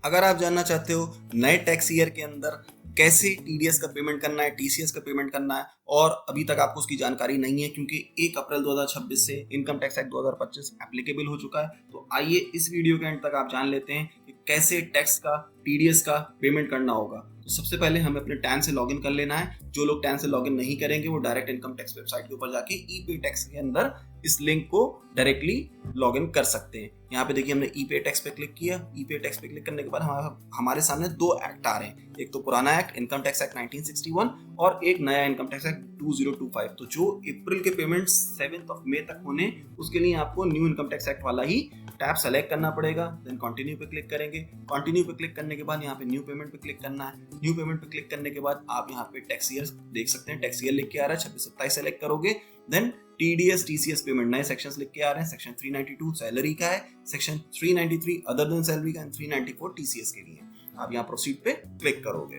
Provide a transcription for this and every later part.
अगर आप जानना चाहते हो नए टैक्स ईयर के अंदर कैसे टीडीएस का पेमेंट करना है, टीसीएस का पेमेंट करना है, और अभी तक आपको उसकी जानकारी नहीं है क्योंकि 1 अप्रैल 2026 से इनकम टैक्स एक्ट 2025 एप्लीकेबल हो चुका है, तो आइए इस वीडियो के एंड तक आप जान लेते हैं कि कैसे टैक्स का, टीडीएस का पेमेंट करना होगा। तो सबसे पहले हमें अपने टैन से लॉगिन कर लेना है। जो लोग टैन से लॉगिन नहीं करेंगे वो डायरेक्ट इनकम टैक्स वेबसाइट के ऊपर जाके ई पे टैक्स के अंदर इस लिंक को डायरेक्टली लॉगिन कर सकते हैं। यहाँ पे देखिए हमने ई पे टैक्स पे क्लिक किया। ई पे टैक्स पे क्लिक करने के बाद हमारे सामने 2 एक्ट आ रहे हैं, एक तो पुराना एक्ट इनकम टैक्स एक्ट 1961 और एक नया इनकम टैक्स एक्ट 2025। तो जो अप्रैल के पेमेंट 7 मई तक होने, उसके लिए आपको न्यू इनकम टैक्स एक्ट वाला ही टैब सेलेक्ट करना पड़ेगा। देन कंटिन्यू पे क्लिक करेंगे। कंटिन्यू पे क्लिक करने के बाद यहाँ पे न्यू पेमेंट पे क्लिक करना है। न्यू पेमेंट पे क्लिक करने के बाद आप यहाँ पे टैक्स ईयर देख सकते हैं, टैक्स ईयर लिख के आ रहा है 26-27 सेलेक्ट करोगे। देन टीडीएस टीसीएस पेमेंट नए सेक्शंस लिख के आ रहे हैं। सेक्शन 392 सैलरी का है, सेक्शन 393 अदर देन सैलरी का, 394 टीसीएस के लिए। आप यहाँ प्रोसीड पे क्लिक करोगे।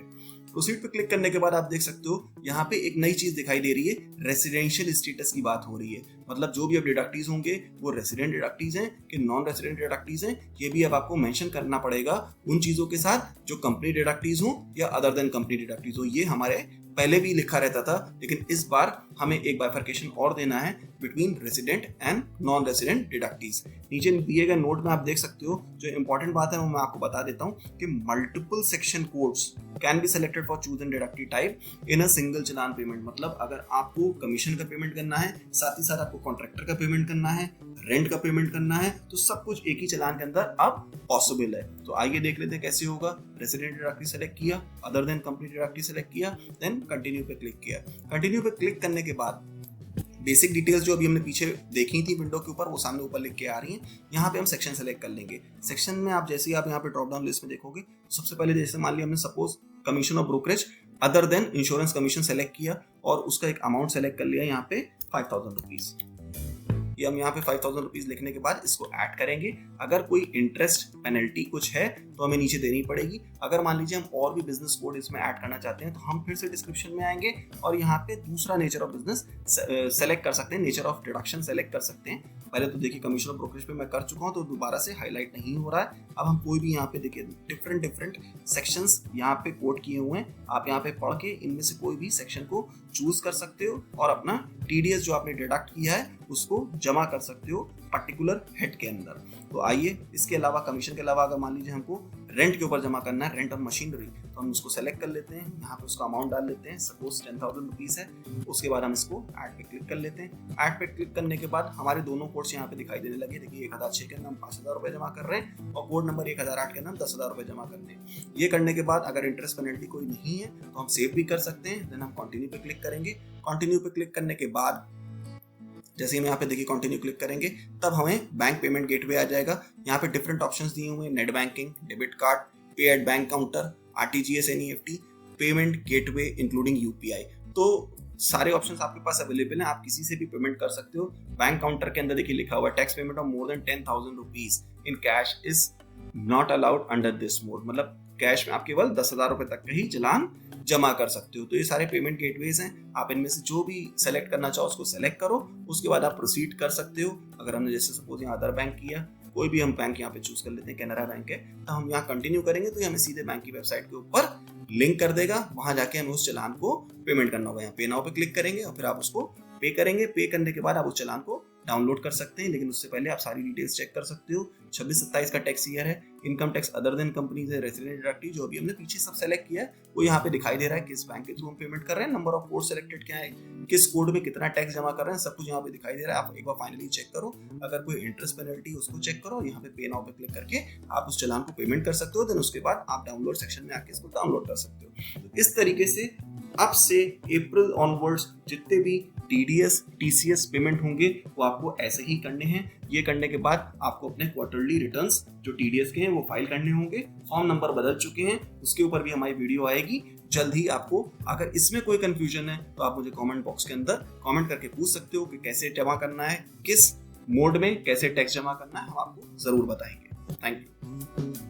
प्रोसीड पे क्लिक करने के बाद आप देख सकते हो यहाँ पे एक नई चीज दिखाई दे रही है, रेसिडेंशियल स्टेटस की बात हो रही है। मतलब जो भी अब डिडक्टीज होंगे वो रेसिडेंट डिडक्टीज हैं कि नॉन रेसिडेंट डिडक्टीज हैं, ये भी अब आपको मेंशन करना पड़ेगा उन चीजों के साथ जो कंपनी डिडक्टीज हो या अदर देन कंपनी डिडक्टीज हो। ये हमारे पहले भी लिखा रहता था, लेकिन इस बार हमें एक बाइफरकेशन और देना है between resident and non resident deductees. नीचे दिए गए नोट में आप देख सकते हो, जो इंपॉर्टेंट बात है वो मैं आपको बता देता हूँ कि multiple section codes can be selected for choose and deductive type in a single challan payment. मतलब अगर आपको कमीशन का पेमेंट करना है, साथ ही साथ आपको कॉन्ट्रैक्टर का पेमेंट करना है, रेंट का पेमेंट करना है, तो सब कुछ एक ही चलान के अंदर अब पॉसिबल है। तो आइए देख लेते हैं कैसे होगा। रेसिडेंट डिडक्टिव सेलेक्ट किया, other than company deductive select किया, देन कंटिन्यू पे क्लिक किया। कंटिन्यू पे क्लिक करने के बाद बेसिक डिटेल्स जो अभी हमने पीछे देखी थी विंडो के ऊपर, वो सामने ऊपर लिख के आ रही हैं। यहाँ पे हम सेक्शन सेलेक्ट कर लेंगे। सेक्शन में आप जैसे ही आप यहाँ पे ड्रॉप डाउन लिस्ट में देखोगे, सबसे पहले जैसे मान लिया हमने suppose commission of brokerage other than insurance commission select किया और उसका एक अमाउंट सेलेक्ट कर लिया यहाँ पे 5000 रुपीज। ये हम यहाँ पे 5000 रुपीज लिखने के बाद इसको ऐड करेंगे। अगर कोई इंटरेस्ट पेनल्टी कुछ है तो हमें नीचे देनी पड़ेगी। अगर मान लीजिए हम और भी बिजनेस कोड इसमें ऐड करना चाहते हैं तो हम फिर से डिस्क्रिप्शन में आएंगे और यहाँ पे दूसरा नेचर ऑफ बिजनेस सेलेक्ट कर सकते हैं, नेचर ऑफ डिडक्शन सेलेक्ट कर सकते हैं। पहले तो देखिए कमीशन ऑफ ब्रोकरेज पे मैं कर चुका हूँ तो दोबारा से हाईलाइट नहीं हो रहा है। अब हम कोई भी यहाँ पे देखिए डिफरेंट सेक्शंस यहाँ पे कोड किए हुए हैं। आप यहाँ पे पढ़ के इनमें से कोई भी सेक्शन को चूज कर सकते हो और अपना टीडीएस जो आपने डिडक्ट किया है उसको जमा कर सकते हो पर्टिकुलर हेड के अंदर। तो आइए, इसके अलावा कमीशन के अलावा अगर मान लीजिए हमको रेंट के ऊपर जमा करना है, रेंट ऑन मशीनरी, तो हम उसको सेलेक्ट कर लेते हैं। यहाँ पे उसका अमाउंट डाल लेते हैं, सपोज 10,000 रुपीज है। उसके बाद हम इसको ऐड पे क्लिक कर लेते हैं। ऐड पे क्लिक करने के बाद हमारे दोनों कोड्स यहाँ पे दिखाई देने लगे। देखिए 1006 के अंदर हम 5000 रुपए जमा कर रहे हैं और कोड नंबर 1008 के अंदर हम 10,000 रुपए जमा करने हैं। ये करने के बाद अगर इंटरेस्ट पेनल्टी कोई नहीं है तो हम सेव भी कर सकते हैं। देन हम कंटिन्यू पे क्लिक करेंगे। कंटिन्यू पे क्लिक करने के बाद जैसे हम यहाँ पे देखिए कंटिन्यू क्लिक करेंगे तब हमें बैंक पेमेंट गेटवे आ जाएगा। यहाँ पे डिफरेंट ऑप्शंस दिए हुए हैं, नेट बैंकिंग, डेबिट कार्ड, पे at bank counter, RTGS, NEFT, payment gateway including UPI. तो सारे ऑप्शंस आपके पास अवेलेबल हैं, आप किसी से भी पेमेंट कर सकते हो। बैंक काउंटर के अंदर देखिए लिखा हुआ है tax payment of more than 10,000 rupees in cash is not allowed under this mode. मतलब कैश में आप केवल 10,000 रुपए तक का ही चालान जमा कर सकते हो। तो ये सारे पेमेंट गेटवेज हैं, आप इनमें से जो भी सेलेक्ट करना चाहो उसको सेलेक्ट करो। उसके बाद आप प्रोसीड कर सकते हो। अगर हमने जैसे सपोज यहाँ अदर बैंक किया, कोई भी हम बैंक यहाँ पे चूज कर लेते हैं, कैनरा बैंक है, तो हम यहाँ कंटिन्यू करेंगे तो हमें सीधे बैंक की वेबसाइट के ऊपर लिंक कर देगा। वहां जाके हमें उस चालान को पेमेंट करना होगा। यहाँ पे नाउ पे क्लिक करेंगे और फिर आप उसको पे करेंगे। पे करने के बाद आप उस चालान को डाउनलोड कर सकते हैं, लेकिन उससे पहले आप सारी डिटेल्स चेक कर सकते हो। 26-27 का टैक्स ईयर है, income tax other than companies है, रेसिडेंट डिडक्टिव जो भी हमने पीछे सब सेलेक्ट किया है वो यहाँ पे दिखाई दे रहा है। किस बैंक के थ्रू हम पेमेंट कर रहे हैं, नंबर ऑफ कोड सेलेक्टेड क्या है, किस कोड में कितना टैक्स जमा कर रहे हैं, सब कुछ यहाँ पे दिखाई दे रहा है। आप एक बार फाइनली चेक करो। अगर कोई इंटरेस्ट पेनल्टी उसको चेक करो। यहाँ पे पे नाउ पे क्लिक करके आप उस चालान को पेमेंट कर सकते हो। देन उसके बाद आप डाउनलोड सेक्शन में आके इसको डाउनलोड कर सकते हो। तो इस तरीके से अब से अप्रैल ऑनवर्ड्स जितने भी टीडीएस टीसीएस पेमेंट होंगे वो आपको ऐसे ही करने हैं। ये करने के बाद आपको अपने क्वार्टरली रिटर्न्स जो टीडीएस के हैं वो फाइल करने होंगे। फॉर्म नंबर बदल चुके हैं, उसके ऊपर भी हमारी वीडियो आएगी जल्द ही आपको। अगर इसमें कोई कंफ्यूजन है तो आप मुझे कमेंट बॉक्स के अंदर कमेंट करके पूछ सकते हो कि कैसे जमा करना है, किस मोड में कैसे टैक्स जमा करना है, हम आपको जरूर बताएंगे। Thank you.